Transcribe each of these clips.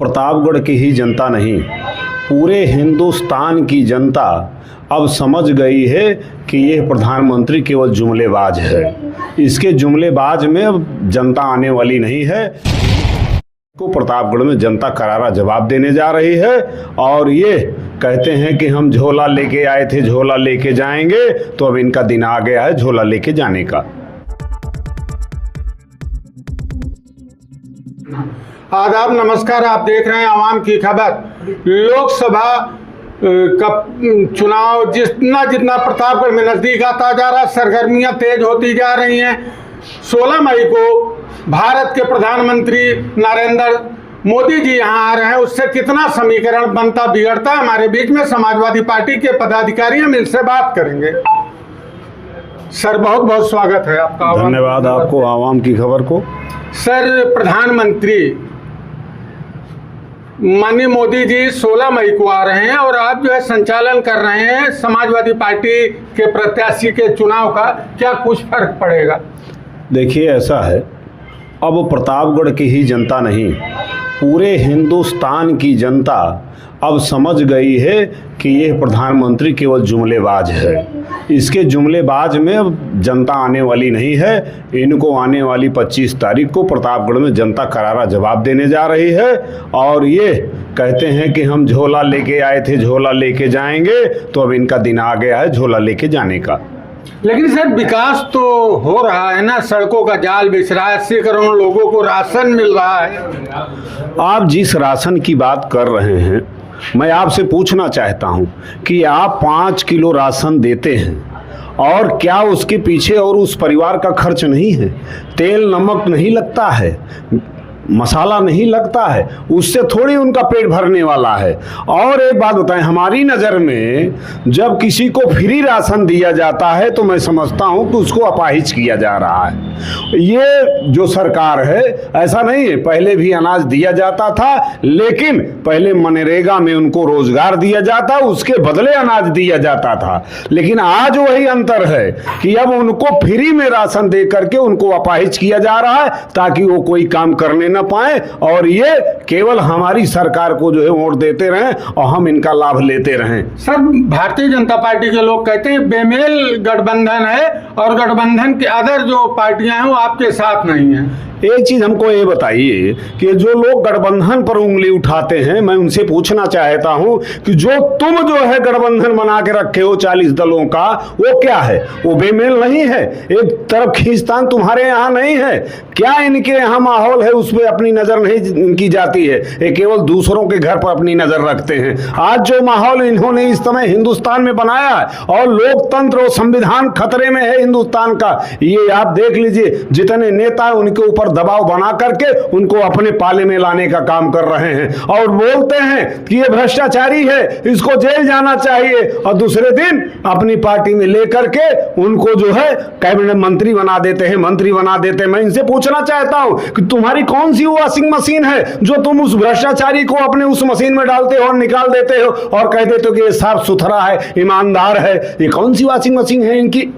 प्रतापगढ़ की ही जनता नहीं, पूरे हिंदुस्तान की जनता अब समझ गई है कि यह प्रधानमंत्री केवल जुमलेबाज है। इसके जुमलेबाज में अब जनता आने वाली नहीं है। को प्रतापगढ़ में जनता करारा जवाब देने जा रही है और ये कहते हैं कि हम झोला लेके आए थे, झोला लेके जाएंगे। तो अब इनका दिन आ गया है झोला लेके जाने का। आदाब, नमस्कार। आप देख रहे हैं आवाम की खबर। लोकसभा का चुनाव जितना प्रतापगढ़ में नजदीक आता जा रहा है, सरगर्मियां तेज होती जा रही हैं। 16 मई को भारत के प्रधानमंत्री नरेंद्र मोदी जी यहां आ रहे हैं। उससे कितना समीकरण बनता बिगड़ता है। हमारे बीच में समाजवादी पार्टी के पदाधिकारी, हम इनसे बात करेंगे। सर, बहुत बहुत स्वागत है आपका। धन्यवाद आपको आवाम की खबर को। सर, प्रधानमंत्री माननीय मोदी जी 16 मई को आ रहे हैं और आप जो है संचालन कर रहे हैं समाजवादी पार्टी के प्रत्याशी के चुनाव का। क्या कुछ फर्क पड़ेगा? देखिए, ऐसा है, अब प्रतापगढ़ की ही जनता नहीं, पूरे हिंदुस्तान की जनता अब समझ गई है कि यह प्रधानमंत्री केवल जुमलेबाज है। इसके जुमलेबाज में अब जनता आने वाली नहीं है। इनको आने वाली 25 तारीख को प्रतापगढ़ में जनता करारा जवाब देने जा रही है और ये कहते हैं कि हम झोला लेके आए थे, झोला लेके जाएंगे। तो अब इनका दिन आ गया है झोला लेके जाने का। लेकिन सर, विकास तो हो रहा है ना, सड़कों का जाल बिछ रहा है, 80 करोड़ लोगों को राशन मिल रहा है। आप जिस राशन की बात कर रहे हैं, मैं आपसे पूछना चाहता हूं कि आप 5 किलो राशन देते हैं और क्या उसके पीछे और उस परिवार का खर्च नहीं है? तेल नमक नहीं लगता है, मसाला नहीं लगता है, उससे थोड़ी उनका पेट भरने वाला है। और एक बात बताएं, हमारी नज़र में जब किसी को फ्री राशन दिया जाता है तो मैं समझता हूं कि उसको अपाहिज किया जा रहा है। ये जो सरकार है, ऐसा नहीं है, पहले भी अनाज दिया जाता था, लेकिन पहले मनरेगा में उनको रोजगार दिया जाता, उसके बदले अनाज दिया जाता था। लेकिन आज वही अंतर है कि अब उनको फ्री में राशन दे करके उनको अपाहिज किया जा रहा है ताकि वो कोई काम करने पाए और ये केवल हमारी सरकार को जो है वोट देते रहें और हम इनका लाभ लेते रहें। सर, भारतीय जनता पार्टी के लोग कहते हैं बेमेल गठबंधन है और गठबंधन के अदर जो पार्टियां हैं वो आपके साथ नहीं हैं। एक चीज हमको ये बताइए कि जो लोग गठबंधन पर उंगली उठाते हैं, मैं उनसे पूछना चाहता हूं कि जो तुम जो है गठबंधन बना के रखे हो 40 दलों का, वो क्या है? वो बेमेल नहीं है? एक तरफ खींचतान तुम्हारे यहाँ नहीं है क्या? इनके यहाँ माहौल है, उसमें अपनी नजर नहीं की जाती है, ये केवल दूसरों के घर पर अपनी नजर रखते हैं। आज जो माहौल इन्होंने इस समय हिंदुस्तान में बनाया है और लोकतंत्र और संविधान खतरे में है हिंदुस्तान का, ये आप देख लीजिए। जितने नेता उनके ऊपर दबाव बना करके उनको अपने पाले में लाने का काम कर रहे हैं और बोलते हैं कि ये भ्रष्टाचारी है, इसको जेल जाना चाहिए, और दूसरे दिन अपनी पार्टी में लेकर के उनको जो है कैबिनेट मंत्री बना देते हैं, मंत्री बना देते हैं। मैं इनसे पूछना चाहता हूं कि तुम्हारी कौन सी वॉशिंग मशीन है जो तुम उस भ्रष्टाचारी को अपने उस मशीन में डालते हो और निकाल देते हो और कह देते हो कि ये साफ सुथरा है, ईमानदार है? ये कौन सी वॉशिंग मशीन है इनकी?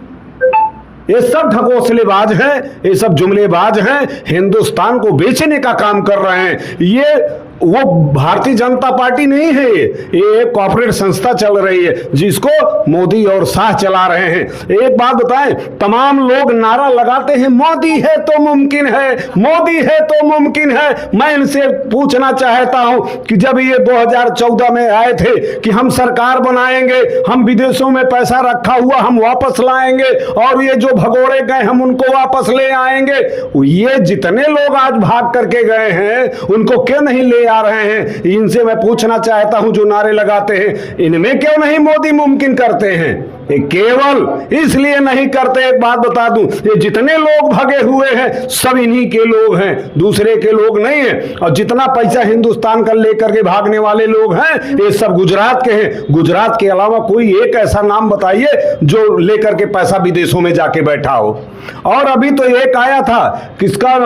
ये सब ढकोसलेबाज हैं, ये सब जुमलेबाज हैं, हिंदुस्तान को बेचने का काम कर रहे हैं। ये वो भारतीय जनता पार्टी नहीं है, ये एक कॉर्पोरेट संस्था चल रही है जिसको मोदी और शाह चला रहे हैं। एक बात बताएं, तमाम लोग नारा लगाते हैं मोदी है तो मुमकिन है, मोदी है तो मुमकिन है। मैं इनसे पूछना चाहता हूं कि जब ये 2014 में आए थे कि हम सरकार बनाएंगे, हम विदेशों में पैसा रखा हुआ हम वापस लाएंगे और ये जो भगोड़े गए हम उनको वापस ले आएंगे, ये जितने लोग आज भाग करके गए हैं उनको क्यों नहीं ले आ रहे हैं? इनसे मैं पूछना चाहता हूं जो नारे लगाते हैं, इनमें क्यों नहीं मोदी मुमकिन करते हैं? ये केवल इसलिए नहीं करते। एक बात बता दूं, ये जितने लोग भगे हुए हैं सब इन्हीं के लोग हैं, दूसरे के लोग नहीं हैं। और जितना पैसा हिंदुस्तान का लेकर के भागने वाले लोग हैं ये सब गुजरात के हैं। गुजरात के अलावा कोई एक ऐसा नाम बताइए जो लेकर के पैसा विदेशों में जाके बैठा हो। और अभी तो एक आया था, किसका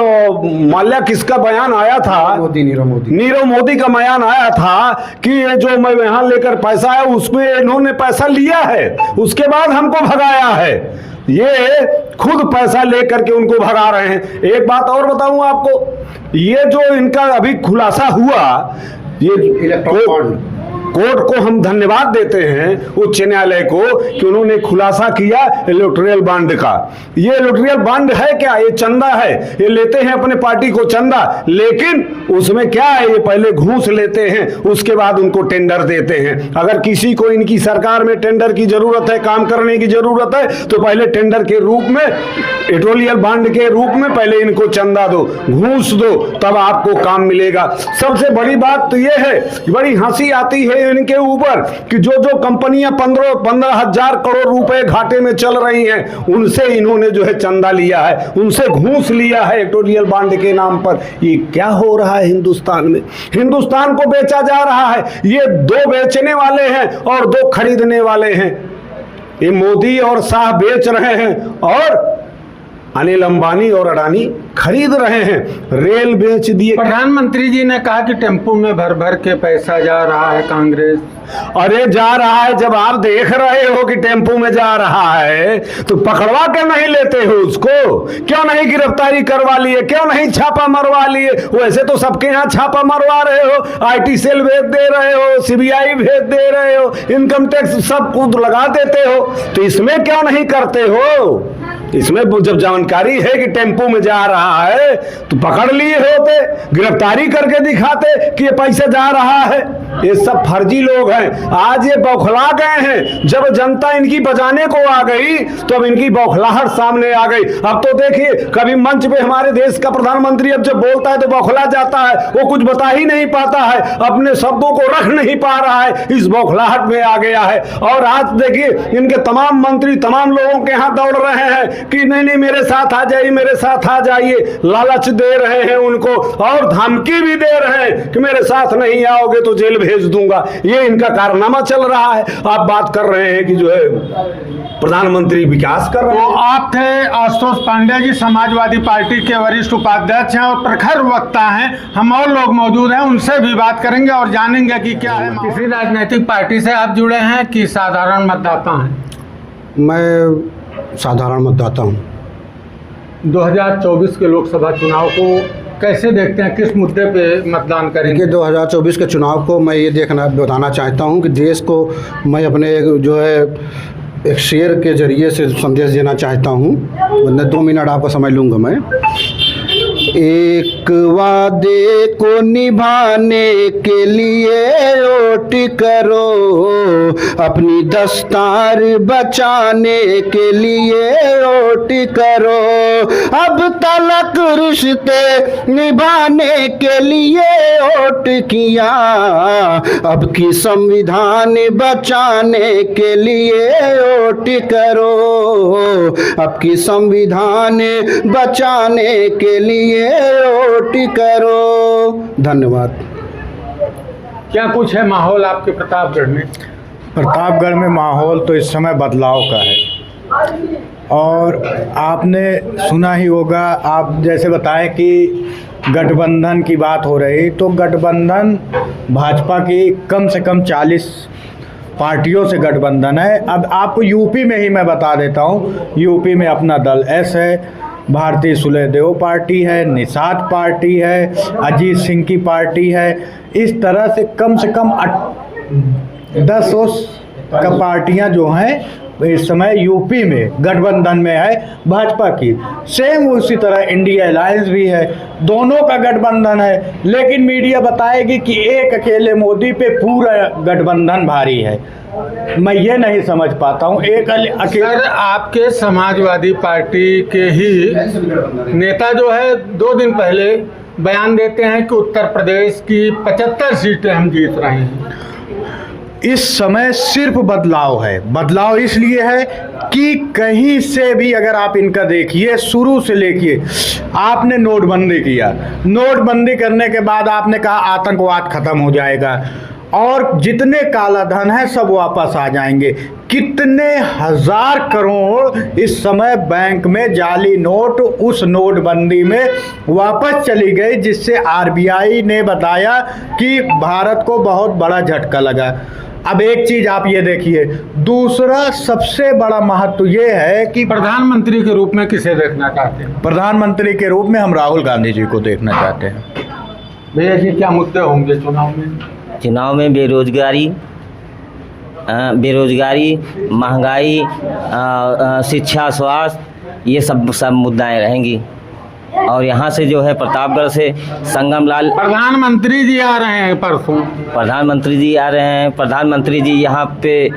माल्या किसका बयान आया था? नीरव मोदी का बयान आया था कि ये जो मैं यहाँ लेकर पैसा है उसमें इन्होंने पैसा लिया है, उसके बाद हमको भगाया है। ये खुद पैसा लेकर के उनको भगा रहे हैं। एक बात और बताऊं आपको, ये जो इनका अभी खुलासा हुआ, ये कोर्ट को हम धन्यवाद देते हैं, उच्च न्यायालय को, कि उन्होंने खुलासा किया इलेक्टोरल बॉन्ड का। ये इलेक्टोरल बॉन्ड है क्या? ये चंदा है, ये लेते हैं अपने पार्टी को चंदा, लेकिन उसमें क्या है, ये पहले घूस लेते हैं, उसके बाद उनको टेंडर देते हैं। अगर किसी को इनकी सरकार में टेंडर की जरूरत है, काम करने की जरूरत है, तो पहले टेंडर के रूप में, इलेक्टोरल बॉन्ड के रूप में पहले इनको चंदा दो, घूस दो, तब आपको काम मिलेगा। सबसे बड़ी बात तो ये है, बड़ी हंसी आती है इनके ऊपर कि जो जो कंपनियां 15,000 करोड़ रुपए घाटे में चल रही हैं, उनसे इन्होंने जो है चंदा लिया है, उनसे घूस लिया है इलेक्टोरल बॉन्ड के नाम पर। ये क्या हो रहा है हिंदुस्तान में? हिंदुस्तान को बेचा जा रहा है। ये 2 बेचने वाले हैं और 2 खरीदने वाले हैं। ये मोदी और शाह बेच रहे हैं और अनिल अंबानी और अडानी खरीद रहे हैं। रेल बेच दिए। प्रधानमंत्री जी ने कहा कि टेम्पो में भर भर के पैसा जा रहा है कांग्रेस। अरे जा रहा है, जब आप देख रहे हो कि टेम्पो में जा रहा है तो पकड़वा कर नहीं लेते हो उसको? क्यों नहीं गिरफ्तारी करवा लिए? क्यों नहीं छापा मरवा लिए? वैसे तो सबके यहाँ छापा मरवा रहे हो, आईटी सेल भेज दे रहे हो, सीबीआई भेज दे रहे हो, इनकम टैक्स सब कुछ लगा देते हो, तो इसमें क्यों नहीं करते हो? इसमें जब जानकारी है कि टेम्पो में जा रहा है तो पकड़ लिए होते, गिरफ्तारी करके दिखाते कि ये पैसा जा रहा है। ये सब फर्जी लोग हैं। आज ये बौखला गए हैं। जब जनता इनकी बजाने को आ गई तो अब इनकी बौखलाहट सामने आ गई। अब तो देखिए, कभी मंच पे हमारे देश का प्रधानमंत्री अब जब बोलता है तो बौखला जाता है, वो कुछ बता ही नहीं पाता है, अपने शब्दों को रख नहीं पा रहा है, इस बौखलाहट में आ गया है। और आज देखिए, इनके तमाम मंत्री तमाम लोगों के यहाँ दौड़ रहे हैं कि नहीं नहीं मेरे साथ आ जाइए, मेरे साथ आ जाइए, लालच दे रहे हैं उनको और धमकी भी दे रहे हैं कि मेरे साथ नहीं आओगे तो जेल भेज दूंगा। ये इनका कारनामा चल रहा है। आप बात कर रहे हैं कि जो है प्रधानमंत्री विकास कर रहे हैं। तो आप थे आशुतोष पांडे जी, समाजवादी पार्टी के वरिष्ठ उपाध्यक्ष हैं और प्रखर वक्ता हैं। हम और लोग मौजूद हैं, उनसे भी बात करेंगे और जानेंगे कि क्या है। किसी राजनीतिक पार्टी से आप जुड़े हैं कि साधारण मतदाता हैं? मैं साधारण मतदाता हूँ। 2024 के लोकसभा चुनाव को कैसे देखते हैं? किस मुद्दे पे मतदान करेंगे? 2024 के चुनाव को मैं ये बताना चाहता हूँ कि देश को मैं अपने जो है एक शेर के जरिए से संदेश देना चाहता हूँ। 2 मिनट आपका समय लूँगा मैं। एक वादे को निभाने के लिए वोट करो, अपनी दस्तार बचाने के लिए वोट करो, अब तलक रिश्ते निभाने के लिए वोट किया, अब की संविधान बचाने के लिए वोट करो, अब की संविधान बचाने के लिए वोट करो। धन्यवाद। क्या कुछ है माहौल आपके प्रतापगढ़ में? प्रतापगढ़ में माहौल तो इस समय बदलाव का है और आपने सुना ही होगा, आप जैसे बताएं कि गठबंधन की बात हो रही, तो गठबंधन भाजपा की कम से कम 40 पार्टियों से गठबंधन है। अब आपको यूपी में ही मैं बता देता हूँ, यूपी में अपना दल एस है, भारतीय सुलेहदेव पार्टी है, निषाद पार्टी है, अजीत सिंह की पार्टी है। इस तरह से कम 10 का पार्टियां जो हैं इस समय यूपी में गठबंधन में है भाजपा की। सेम उसी तरह इंडिया अलायंस भी है, दोनों का गठबंधन है। लेकिन मीडिया बताएगी कि एक अकेले मोदी पे पूरा गठबंधन भारी है। मैं ये नहीं समझ पाता हूँ। एक सर, आपके समाजवादी पार्टी के ही नेता जो है 2 दिन पहले बयान देते हैं कि उत्तर प्रदेश की 75 सीटें हम जीत रहे हैं। इस समय सिर्फ बदलाव है। बदलाव इसलिए है कि कहीं से भी अगर आप इनका देखिए, शुरू से लेके आपने नोटबंदी किया, नोटबंदी करने के बाद आपने कहा आतंकवाद खत्म हो जाएगा और जितने काला धन है सब वापस आ जाएंगे। कितने हजार करोड़ इस समय बैंक में जाली नोट उस नोटबंदी में वापस चली गई, जिससे आरबीआई ने बताया कि भारत को बहुत बड़ा झटका लगा। अब एक चीज आप ये देखिए, दूसरा सबसे बड़ा महत्व ये है कि प्रधानमंत्री के रूप में किसे देखना चाहते हैं? प्रधानमंत्री के रूप में हम राहुल गांधी जी को देखना चाहते हैं। भैया जी, क्या मुद्दे होंगे चुनाव में? चुनाव में बेरोजगारी, महंगाई, शिक्षा, स्वास्थ्य, ये सब मुद्दाएं रहेंगी। और यहाँ से जो है प्रतापगढ़ से संगम लाल प्रधानमंत्री जी आ रहे हैं परसों। प्रधानमंत्री जी आ रहे हैं। प्रधानमंत्री जी यहाँ पे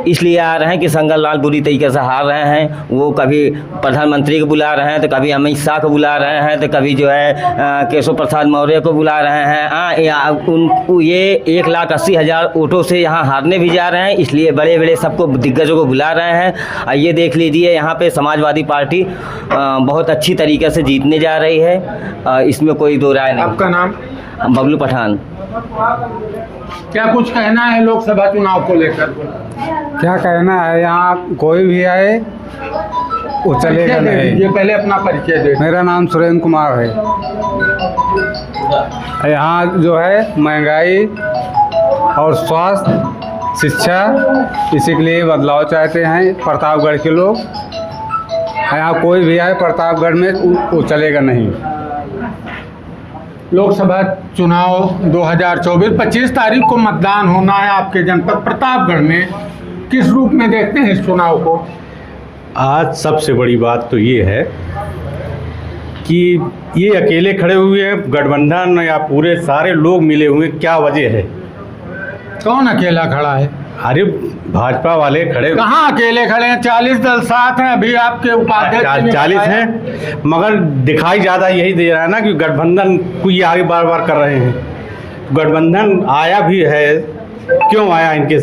इसलिए आ रहे हैं कि संगम लाल बुरी तरीके से हार रहे हैं। वो कभी प्रधानमंत्री को बुला रहे हैं, तो कभी अमित शाह को बुला रहे हैं, तो कभी जो है केशव प्रसाद मौर्य को बुला रहे हैं। ये 1,80,000 वोटों से यहाँ हारने भी जा रहे हैं, इसलिए बड़े बड़े सबको दिग्गजों को बुला रहे हैं। ये देख लीजिए, यहाँ पे समाजवादी पार्टी बहुत अच्छी तरीके से जीतने जा रही है, इसमें कोई दो राय नहीं। आपका नाम? बबलू पठान। क्या कुछ कहना है लोकसभा चुनाव को लेकर? क्या कहना है, यहाँ कोई भी आए वो चलेगा नहीं। ये पहले अपना परिचय दे। मेरा नाम सुरेंद्र कुमार है। यहाँ जो है महंगाई और स्वास्थ्य, शिक्षा, इसी के लिए बदलाव चाहते हैं प्रतापगढ़ के लोग। यहाँ कोई भी आए प्रतापगढ़ में वो चलेगा नहीं। लोकसभा चुनाव 2024 25 तारीख को मतदान होना है आपके जनपद प्रतापगढ़ में। किस रूप में देखते हैं इस चुनाव को? आज सबसे बड़ी बात तो ये है कि ये अकेले खड़े हुए हैं गठबंधन या पूरे सारे लोग मिले हुए, क्या वजह है? कौन अकेला खड़ा है? अरे भाजपा वाले खड़े। कहाँ अकेले खड़े हैं? 40 दल साथ हैं। अभी आपके उपाध्यक्ष 40 हैं, मगर दिखाई ज़्यादा यही दे रहा है ना कि गठबंधन को ये आगे बार बार कर रहे हैं। गठबंधन आया भी है, क्यों आया इनके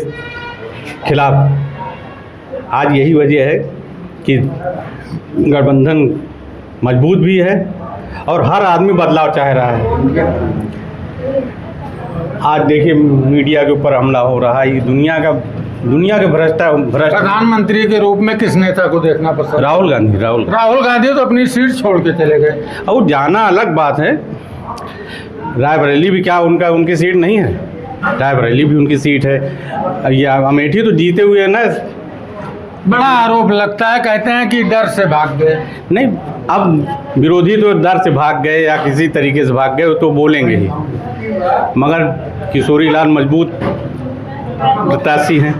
खिलाफ? आज यही वजह है कि गठबंधन मजबूत भी है और हर आदमी बदलाव चाह रहा है। आज देखिए मीडिया के ऊपर हमला हो रहा है, ये दुनिया के भ्रष्ट। प्रधानमंत्री के रूप में किस नेता को देखना पसंद? राहुल गांधी तो अपनी सीट छोड़ के चले गए। और जाना अलग बात है, रायबरेली भी क्या उनकी सीट नहीं है? रायबरेली भी उनकी सीट है। या अमेठी तो जीते हुए है ना। बड़ा आरोप लगता है, कहते हैं कि डर से भाग गए। नहीं, अब विरोधी तो डर से भाग गए या किसी तरीके से भाग गए तो बोलेंगे ही, मगर किशोरी लाल मजबूत प्रत्याशी हैं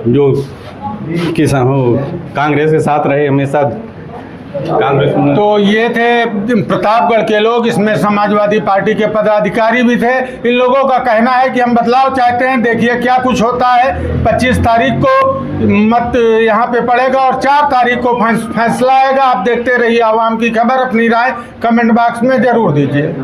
जो किसान हो कांग्रेस के साथ रहे हमेशा। कांग्रेस तो ये थे प्रतापगढ़ के लोग, इसमें समाजवादी पार्टी के पदाधिकारी भी थे। इन लोगों का कहना है कि हम बदलाव चाहते हैं। देखिए क्या कुछ होता है। 25 तारीख को मत यहाँ पे पड़ेगा और 4 तारीख को फैसला आएगा। आप देखते रहिए आवाम की खबर। अपनी राय कमेंट बॉक्स में जरूर दीजिए।